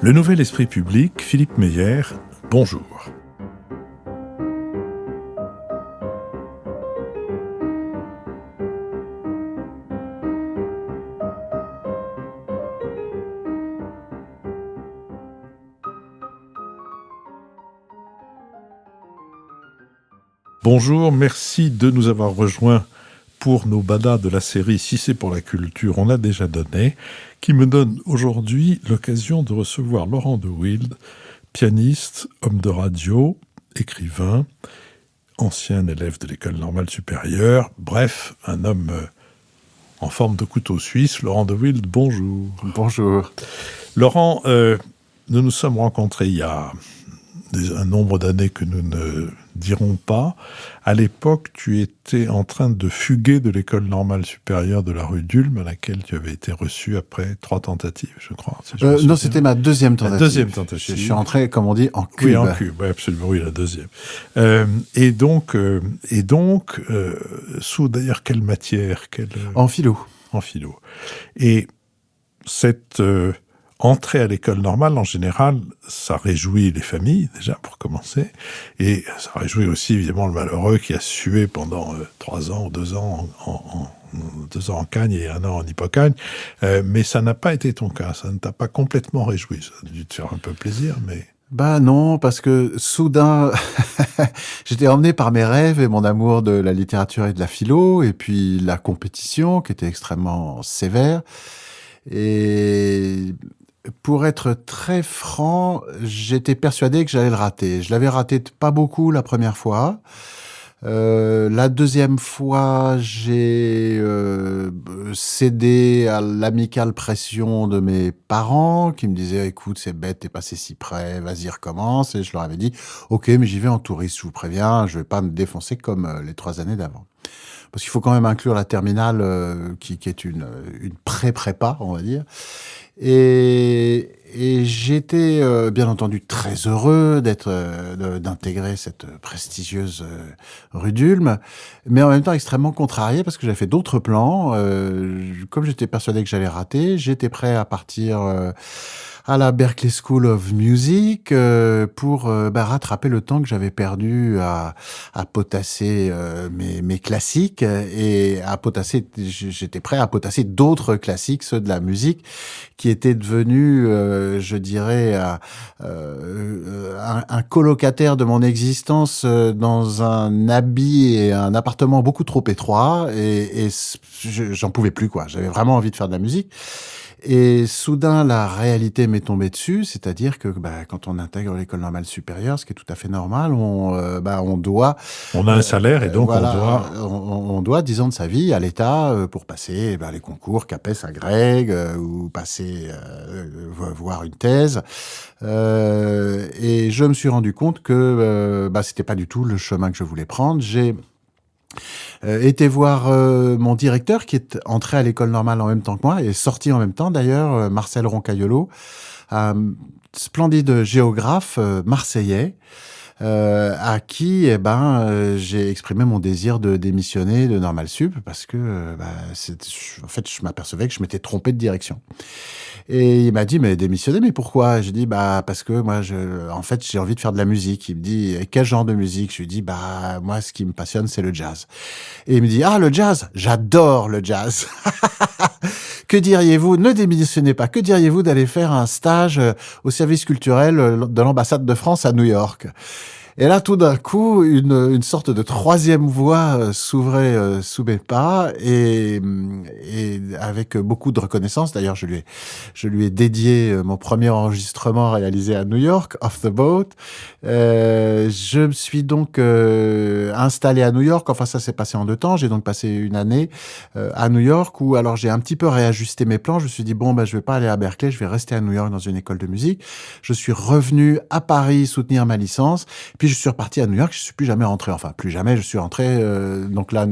Le Nouvel Esprit Public, Philippe Meyer, bonjour. Bonjour, merci de nous avoir rejoints pour nos badas de la série Si c'est pour la culture, on l'a déjà donné, qui me donne aujourd'hui l'occasion de recevoir Laurent de Wild, pianiste, homme de radio, écrivain, ancien élève de l'école normale supérieure, bref, un homme en forme de couteau suisse. Laurent de Wild, bonjour. Bonjour. Laurent, nous nous sommes rencontrés il y a un nombre d'années que nous ne dirons pas. À l'époque, tu étais en train de fuguer de l'école normale supérieure de la rue d'Ulm, à laquelle tu avais été reçu après 3 tentatives, je crois. Non, c'était ma deuxième tentative. La deuxième tentative. Je suis entré, comme on dit, en cube. Oui, en cube, oui, absolument, oui, la deuxième. Et donc, sous d'ailleurs quelle matière En philo. En philo. Et cette entrée à l'école normale, en général, ça réjouit les familles, déjà, pour commencer. Et ça réjouit aussi, évidemment, le malheureux qui a sué pendant 3 ans ou 2 ans 2 ans en Cagne et 1 an en Hippocagne. Mais ça n'a pas été ton cas. Ça ne t'a pas complètement réjoui. Ça a dû te faire un peu plaisir, mais... Bah non, parce que soudain, j'étais emmené par mes rêves et mon amour de la littérature et de la philo, et puis la compétition, qui était extrêmement sévère. Et... pour être très franc, j'étais persuadé que j'allais le rater. Je l'avais raté pas beaucoup la première fois. La deuxième fois, j'ai cédé à l'amicale pression de mes parents qui me disaient « Écoute, c'est bête, t'es passé si près, vas-y, recommence ». Et je leur avais dit « Ok, mais j'y vais en touriste, je vous préviens, je vais pas me défoncer comme les 3 années d'avant ». Parce qu'il faut quand même inclure la terminale qui est une pré-prépa, on va dire. Et j'étais bien entendu très heureux d'intégrer cette prestigieuse rue d'Ulm, mais en même temps extrêmement contrarié parce que j'avais fait d'autres plans. Comme j'étais persuadé que j'allais rater, j'étais prêt à partir à la Berklee School of Music pour rattraper le temps que j'avais perdu à potasser mes classiques et à potasser. J'étais prêt à potasser d'autres classiques, ceux de la musique, qui étaient devenus, je dirais, un colocataire de mon existence dans un habit et un appartement beaucoup trop étroit, et j'en pouvais plus, quoi. J'avais vraiment envie de faire de la musique. Et soudain, la réalité m'est tombée dessus, c'est-à-dire que quand on intègre l'école normale supérieure, ce qui est tout à fait normal, on doit... On a un salaire et donc on doit 10 ans de sa vie à l'État pour passer les concours CAPES à Greg ou passer voir une thèse. Et je me suis rendu compte que c'était pas du tout le chemin que je voulais prendre. J'ai été voir mon directeur qui est entré à l'école normale en même temps que moi et sorti en même temps d'ailleurs, Marcel Roncaiolo, un splendide géographe marseillais à qui j'ai exprimé mon désir de démissionner de Normal Sup parce que en fait je m'apercevais que je m'étais trompé de direction. Et il m'a dit, mais démissionner, mais pourquoi? J'ai dit, parce que moi, en fait, j'ai envie de faire de la musique. Il me dit, quel genre de musique? Je lui dis, moi, ce qui me passionne, c'est le jazz. Et il me dit, le jazz? J'adore le jazz. Que diriez-vous? Ne démissionnez pas. Que diriez-vous d'aller faire un stage au service culturel de l'ambassade de France à New York? Et là, tout d'un coup, une sorte de troisième voie s'ouvrait sous mes pas et avec beaucoup de reconnaissance. D'ailleurs, je lui ai dédié mon premier enregistrement réalisé à New York, Off the Boat. Je me suis donc installé à New York. Enfin, ça s'est passé en 2 temps. J'ai donc passé une année à New York où alors j'ai un petit peu réajusté mes plans. Je me suis dit, je vais pas aller à Berkeley, je vais rester à New York dans une école de musique. Je suis revenu à Paris soutenir ma licence. Puis je suis reparti à New York, je suis plus jamais rentré. Enfin, plus jamais, je suis rentré. Donc là,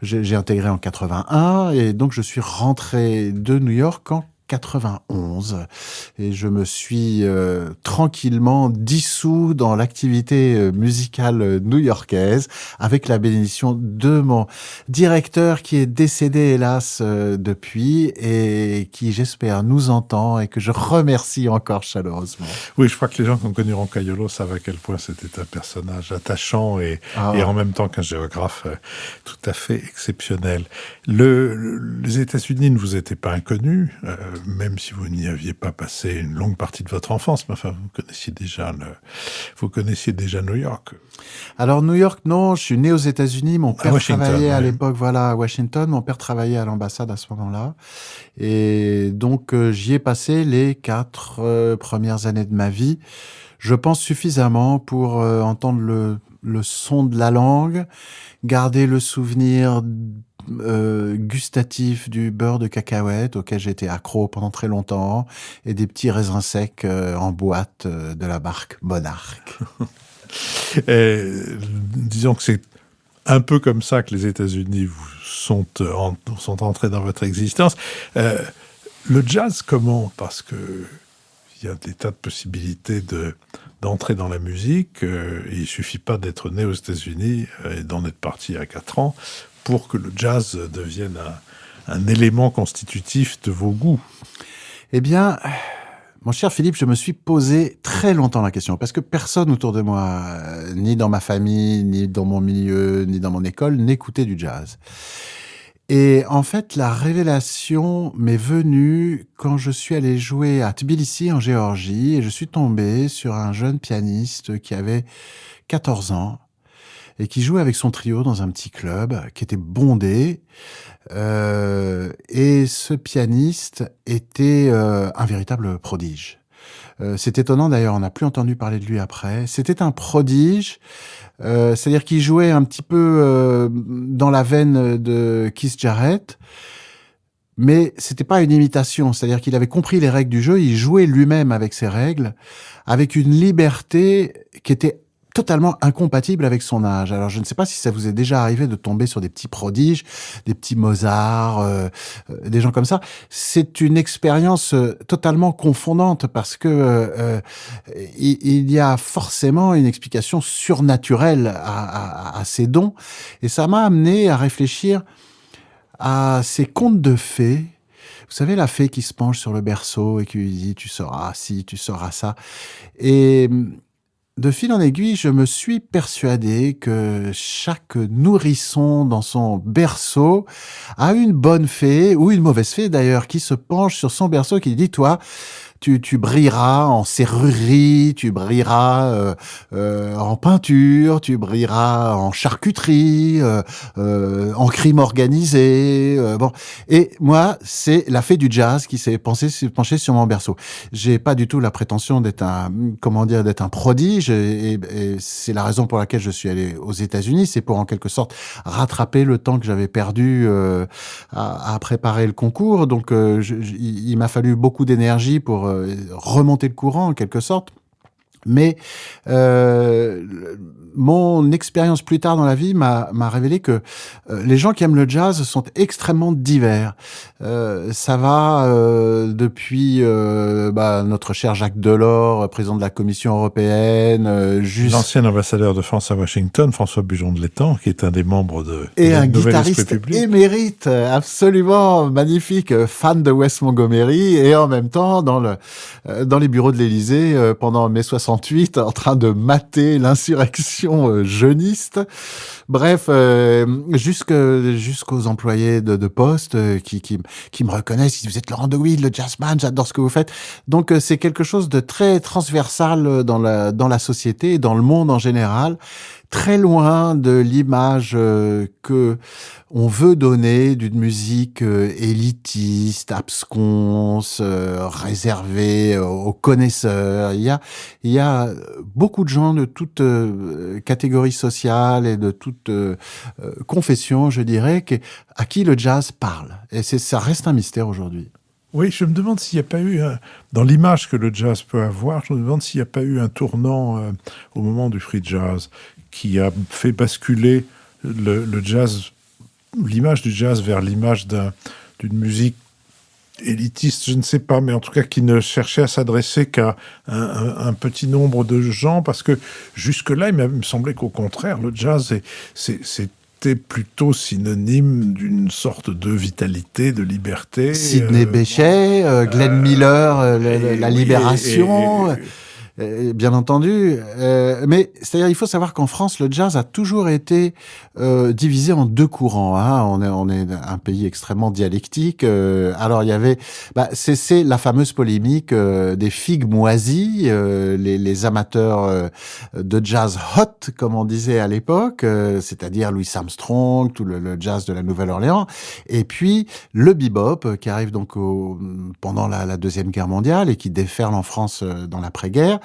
j'ai intégré en 81 et donc je suis rentré de New York en 91 et je me suis tranquillement dissous dans l'activité musicale new-yorkaise avec la bénédiction de mon directeur qui est décédé hélas depuis et qui j'espère nous entend et que je remercie encore chaleureusement. Oui, je crois que les gens qui ont connu Roncagliolo savent à quel point c'était un personnage attachant et en même temps qu'un géographe tout à fait exceptionnel. Les États-Unis ne vous étaient pas inconnus, même si vous n'y aviez pas passé une longue partie de votre enfance, mais enfin, vous connaissiez déjà New York. Alors, New York, non, je suis né aux États-Unis, mon père travaillait à l'époque, à Washington, mon père travaillait à l'ambassade à ce moment-là, et donc j'y ai passé les 4 premières années de ma vie, je pense suffisamment pour entendre le son de la langue, garder le souvenir gustatif du beurre de cacahuète auquel j'ai été accro pendant très longtemps et des petits raisins secs en boîte de la marque Monarch. Disons que c'est un peu comme ça que les États-Unis sont entrés dans votre existence. Le jazz, comment ? Parce que il y a des tas de possibilités d'entrer dans la musique. Il ne suffit pas d'être né aux États-Unis et d'en être parti à 4 ans pour que le jazz devienne un élément constitutif de vos goûts. Eh bien, mon cher Philippe, je me suis posé très longtemps la question, parce que personne autour de moi, ni dans ma famille, ni dans mon milieu, ni dans mon école, n'écoutait du jazz. Et en fait, la révélation m'est venue quand je suis allé jouer à Tbilissi, en Géorgie, et je suis tombé sur un jeune pianiste qui avait 14 ans, et qui jouait avec son trio dans un petit club qui était bondé. Et ce pianiste était un véritable prodige. C'est étonnant d'ailleurs, on n'a plus entendu parler de lui après. C'était un prodige, c'est-à-dire qu'il jouait un petit peu dans la veine de Keith Jarrett, mais c'était pas une imitation, c'est-à-dire qu'il avait compris les règles du jeu, il jouait lui-même avec ses règles, avec une liberté qui était totalement incompatible avec son âge. Alors, je ne sais pas si ça vous est déjà arrivé de tomber sur des petits prodiges, des petits Mozart, des gens comme ça. C'est une expérience totalement confondante parce que il y a forcément une explication surnaturelle à ces dons. Et ça m'a amené à réfléchir à ces contes de fées. Vous savez, la fée qui se penche sur le berceau et qui lui dit « tu sauras ci, tu sauras ça ». Et de fil en aiguille, je me suis persuadé que chaque nourrisson dans son berceau a une bonne fée, ou une mauvaise fée d'ailleurs, qui se penche sur son berceau, qui dit « toi, tu brilleras en serrurerie, tu brilleras en peinture, tu brilleras en charcuterie, en crime organisé. » Bon, et moi, c'est la fée du jazz qui s'est penchée sur mon berceau. J'ai pas du tout la prétention d'être un prodige, et c'est la raison pour laquelle je suis allé aux États-Unis. C'est pour en quelque sorte rattraper le temps que j'avais perdu à préparer le concours. Donc, il m'a fallu beaucoup d'énergie pour remonter le courant en quelque sorte. Mais mon expérience plus tard dans la vie m'a révélé que les gens qui aiment le jazz sont extrêmement divers. Ça va depuis notre cher Jacques Delors, président de la Commission européenne, l'ancien ambassadeur de France à Washington, François Bujon de l'Étang, qui est un des membres de et un guitariste émérite, absolument magnifique, fan de Wes Montgomery, et en même temps dans les bureaux de l'Élysée pendant mai 68, en train de mater l'insurrection jeuniste. Bref, jusqu'aux employés de poste qui me reconnaissent, ils disent « Vous êtes Laurent de Wild, le jazzman, j'adore ce que vous faites ». Donc c'est quelque chose de très transversal dans la société, dans le monde en général, très loin de l'image que on veut donner d'une musique élitiste, absconce, réservée aux connaisseurs. Il y a beaucoup de gens de toutes catégories sociales et de toutes confessions, je dirais, à qui le jazz parle. Et ça reste un mystère aujourd'hui. Oui, je me demande s'il n'y a pas eu, dans l'image que le jazz peut avoir, je me demande s'il n'y a pas eu un tournant au moment du free jazz qui a fait basculer le jazz, l'image du jazz vers l'image d'une musique élitiste, je ne sais pas, mais en tout cas qui ne cherchait à s'adresser qu'à un petit nombre de gens, parce que jusque-là, il me semblait qu'au contraire, le jazz, c'était plutôt synonyme d'une sorte de vitalité, de liberté. Sidney Bechet, Glenn Miller, la Libération... bien entendu, mais c'est-à-dire il faut savoir qu'en France le jazz a toujours été divisé en deux courants. Hein. On est un pays extrêmement dialectique. Alors il y avait, c'est la fameuse polémique des figues moisies, les amateurs de jazz hot comme on disait à l'époque, c'est-à-dire Louis Armstrong, tout le jazz de la Nouvelle-Orléans, et puis le bebop qui arrive donc pendant la Deuxième Guerre mondiale et qui déferle en France dans l'après-guerre.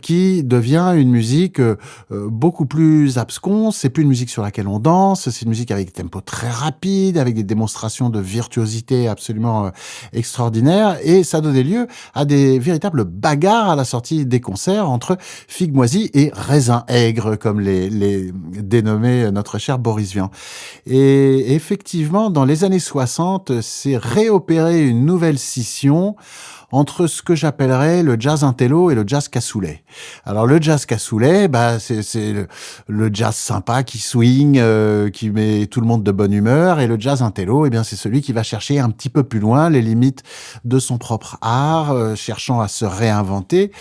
Qui devient une musique beaucoup plus absconce. C'est plus une musique sur laquelle on danse, c'est une musique avec des tempos très rapides, avec des démonstrations de virtuosité absolument extraordinaires, et ça donnait lieu à des véritables bagarres à la sortie des concerts entre figues moisies et raisins aigres, comme les dénommait notre cher Boris Vian. Et effectivement, dans les années 60, c'est réopéré une nouvelle scission entre ce que j'appellerais le jazz intello et le jazz cassoulet. Alors le jazz cassoulet, c'est le jazz sympa qui swing, qui met tout le monde de bonne humeur, et le jazz intello, c'est celui qui va chercher un petit peu plus loin les limites de son propre art, cherchant à se réinventer.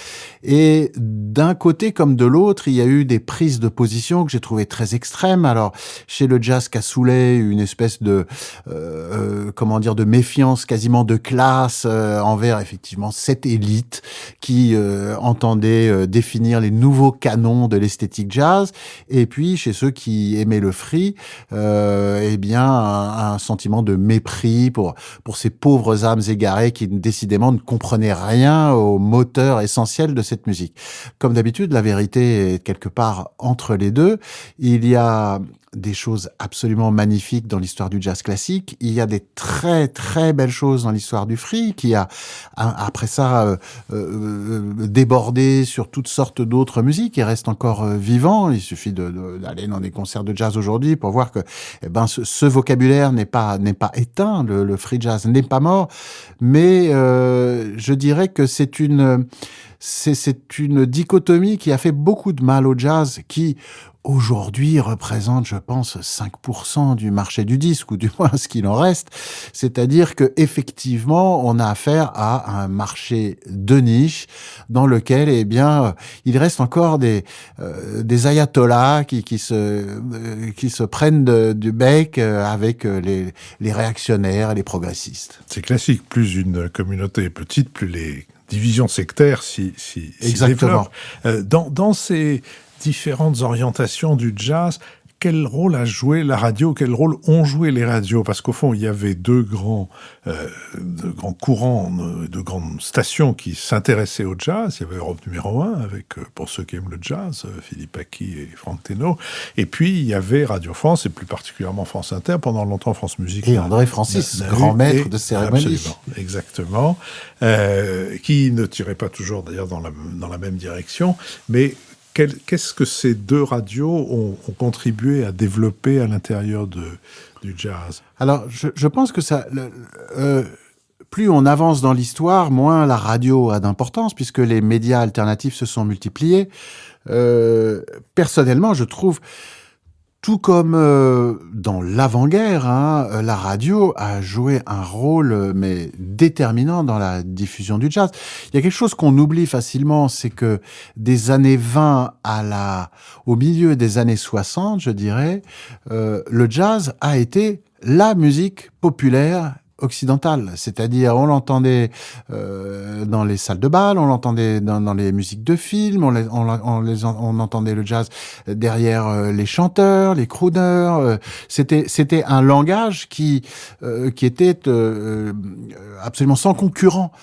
Et d'un côté comme de l'autre, il y a eu des prises de position que j'ai trouvées très extrêmes. Alors chez le jazz cassoulet, une espèce de de méfiance, quasiment de classe envers effectivement cette élite qui entendait définir les nouveaux canons de l'esthétique jazz, et puis chez ceux qui aimaient le free, un sentiment de mépris pour ces pauvres âmes égarées qui décidément ne comprenaient rien au moteur essentiel de cette musique. Comme d'habitude, la vérité est quelque part entre les deux. Il y a des choses absolument magnifiques dans l'histoire du jazz classique. Il y a des très très belles choses dans l'histoire du free qui a après ça débordé sur toutes sortes d'autres musiques et reste encore vivant. Il suffit d'aller dans des concerts de jazz aujourd'hui pour voir que ce vocabulaire n'est pas éteint. Le free jazz n'est pas mort, mais je dirais que c'est une dichotomie qui a fait beaucoup de mal au jazz, qui aujourd'hui représente, je pense, 5% du marché du disque, ou du moins ce qu'il en reste. C'est-à-dire que effectivement, on a affaire à un marché de niche dans lequel, il reste encore des ayatollahs qui se prennent du bec avec les réactionnaires et les progressistes. C'est classique. Plus une communauté est petite, plus les divisions sectaires s'y Exactement. développent. Dans ces différentes orientations du jazz, quel rôle a joué la radio, quel rôle ont joué les radios? Parce qu'au fond, il y avait deux grands courants, deux grandes stations qui s'intéressaient au jazz. Il y avait Europe numéro 1, avec, pour ceux qui aiment le jazz, Philippe Aki et Franck Thénault. Et puis, il y avait Radio France, et plus particulièrement France Inter, pendant longtemps France Musique. Et André Francis, grand maître de cérémonie. Absolument, exactement. Qui ne tirait pas toujours, d'ailleurs, dans la même direction. Mais qu'est-ce que ces deux radios ont contribué à développer à l'intérieur du jazz? Alors, je pense que ça... plus on avance dans l'histoire, moins la radio a d'importance, puisque les médias alternatifs se sont multipliés. Personnellement, je trouve... Tout comme dans l'avant-guerre, la radio a joué un rôle mais déterminant dans la diffusion du jazz. Il y a quelque chose qu'on oublie facilement, c'est que des années 20 au milieu des années 60, je dirais, le jazz a été la musique populaire occidentale, c'est-à-dire on l'entendait dans les salles de bal, on l'entendait dans les musiques de films, on entendait le jazz derrière les chanteurs, les crooners. C'était un langage qui était absolument sans concurrent.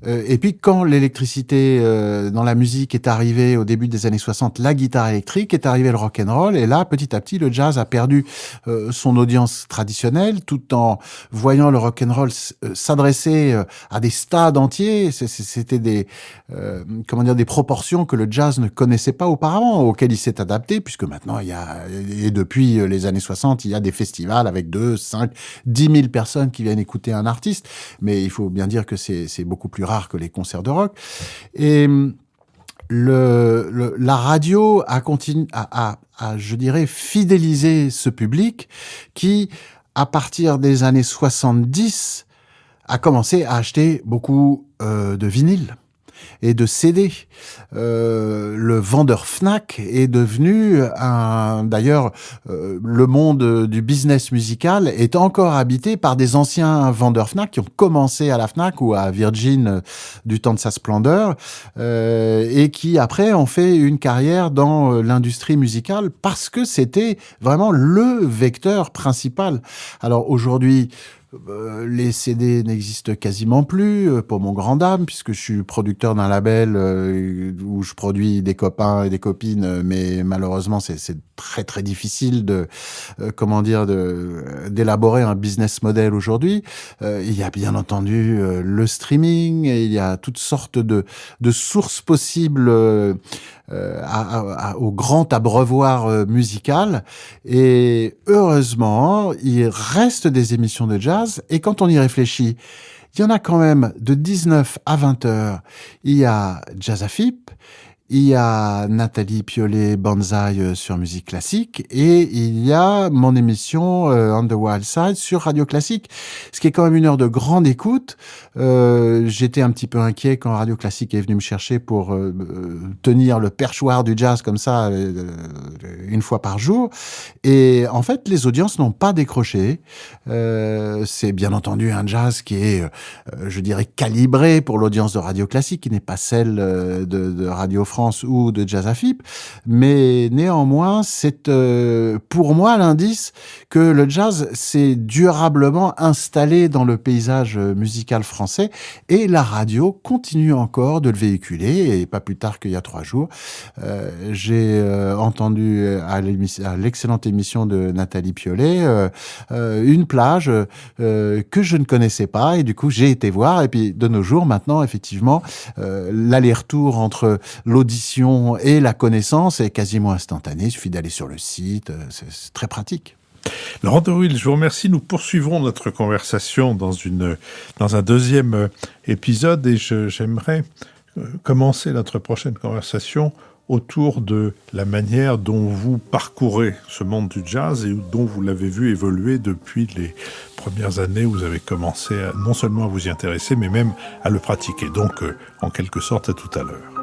Et puis quand l'électricité dans la musique est arrivée au début des années 60, la guitare électrique, est arrivé le rock'n'roll, et là petit à petit le jazz a perdu son audience traditionnelle, tout en voyant le rock'n'roll rock'n'roll s'adressait à des stades entiers. C'était des proportions que le jazz ne connaissait pas auparavant, auxquelles il s'est adapté, puisque maintenant et depuis les années 60, il y a des festivals avec 2, 5, 10 000 personnes qui viennent écouter un artiste. Mais il faut bien dire que c'est beaucoup plus rare que les concerts de rock. Et la radio a je dirais, fidélisé ce public qui, à partir des années 70, a commencé à acheter beaucoup de vinyles et de CD. Le vendeur Fnac est devenu d'ailleurs, le monde du business musical est encore habité par des anciens vendeurs Fnac qui ont commencé à la Fnac ou à Virgin du temps de sa splendeur, et qui après ont fait une carrière dans l'industrie musicale parce que c'était vraiment le vecteur principal. Alors aujourd'hui, les CD n'existent quasiment plus, pour mon grand dame, puisque je suis producteur d'un label où je produis des copains et des copines, mais malheureusement c'est très très difficile d'élaborer un business model aujourd'hui. Il y a bien entendu le streaming, et il y a toutes sortes de sources possibles au grand abreuvoir musical, et heureusement il reste des émissions de jazz, et quand on y réfléchit, il y en a quand même de 19 à 20 heures. Il y a Jazz AFIP, il y a Nathalie Piollet Banzai sur Musique Classique, et il y a mon émission On the Wild Side sur Radio Classique, ce qui est quand même une heure de grande écoute. J'étais un petit peu inquiet quand Radio Classique est venu me chercher pour tenir le perchoir du jazz comme ça, une fois par jour. Et en fait, les audiences n'ont pas décroché. C'est bien entendu un jazz qui est, je dirais, calibré pour l'audience de Radio Classique, qui n'est pas celle de Radio France ou de Jazz AFIP, mais néanmoins, c'est pour moi l'indice que le jazz s'est durablement installé dans le paysage musical français, et la radio continue encore de le véhiculer. Et pas plus tard qu'il y a 3 jours, j'ai entendu à l'excellente émission de Nathalie Piollet une plage que je ne connaissais pas, et du coup j'ai été voir. Et puis de nos jours maintenant, effectivement, l'aller-retour entre l'audition et la connaissance est quasiment instantané. Il suffit d'aller sur le site, c'est très pratique. Laurent de Wild, je vous remercie. Nous poursuivrons notre conversation dans un deuxième épisode, et j'aimerais commencer notre prochaine conversation autour de la manière dont vous parcourez ce monde du jazz et dont vous l'avez vu évoluer depuis les premières années où vous avez commencé non seulement à vous y intéresser, mais même à le pratiquer. Donc, en quelque sorte, à tout à l'heure.